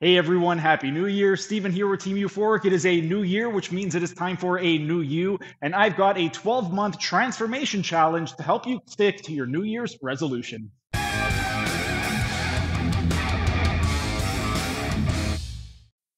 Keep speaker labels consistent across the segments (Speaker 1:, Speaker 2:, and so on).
Speaker 1: Hey everyone, Happy New Year. Steven here with Team Euphoric. It is a new year, which means it is time for a new you. And I've got a 12-month transformation challenge to help you stick to your New Year's resolution.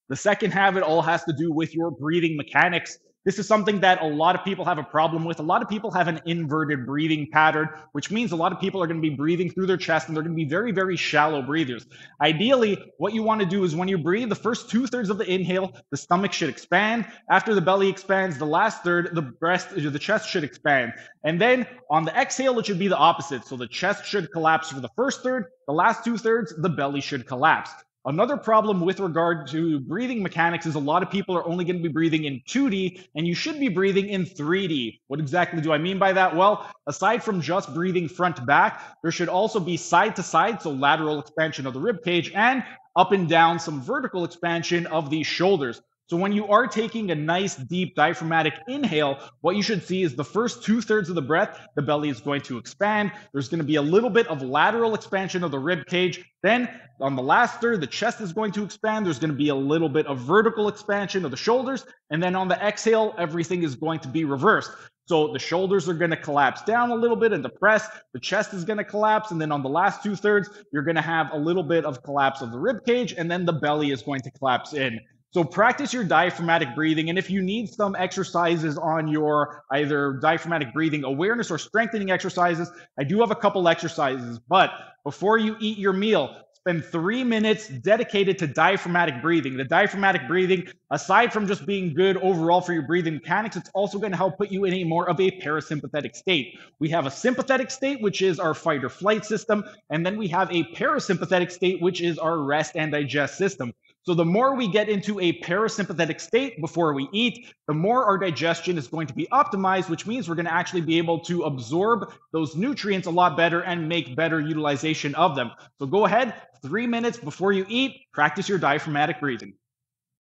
Speaker 1: The second habit all has to do with your breathing mechanics. This is something that a lot of people have a problem with. A lot of people have an inverted breathing pattern, which means a lot of people are going to be breathing through their chest and they're going to be very, very shallow breathers. Ideally, what you want to do is when you breathe, the first 2/3 of the inhale, the stomach should expand. After the belly expands, the last third, the chest should expand. And then on the exhale, it should be the opposite. So the chest should collapse for the first third, the last 2/3, the belly should collapse. Another problem with regard to breathing mechanics is a lot of people are only going to be breathing in 2D, and you should be breathing in 3D. What exactly do I mean by that? Well, aside from just breathing front to back, there should also be side to side, so lateral expansion of the rib cage, and up and down, some vertical expansion of the shoulders. So when you are taking a nice deep diaphragmatic inhale, what you should see is the first 2/3 of the breath, the belly is going to expand. There's going to be a little bit of lateral expansion of the rib cage. Then on the last third, the chest is going to expand. There's going to be a little bit of vertical expansion of the shoulders. And then on the exhale, everything is going to be reversed. So the shoulders are going to collapse down a little bit and depress. The chest is going to collapse. And then on the last 2/3, you're going to have a little bit of collapse of the rib cage. And then the belly is going to collapse in. So practice your diaphragmatic breathing. And if you need some exercises on your either diaphragmatic breathing awareness or strengthening exercises, I do have a couple exercises. But before you eat your meal, spend 3 minutes dedicated to diaphragmatic breathing. The diaphragmatic breathing, aside from just being good overall for your breathing mechanics, it's also going to help put you in a more of a parasympathetic state. We have a sympathetic state, which is our fight or flight system. And then we have a parasympathetic state, which is our rest and digest system. So the more we get into a parasympathetic state before we eat, the more our digestion is going to be optimized, which means we're going to actually be able to absorb those nutrients a lot better and make better utilization of them. So go ahead, 3 minutes before you eat, practice your diaphragmatic breathing.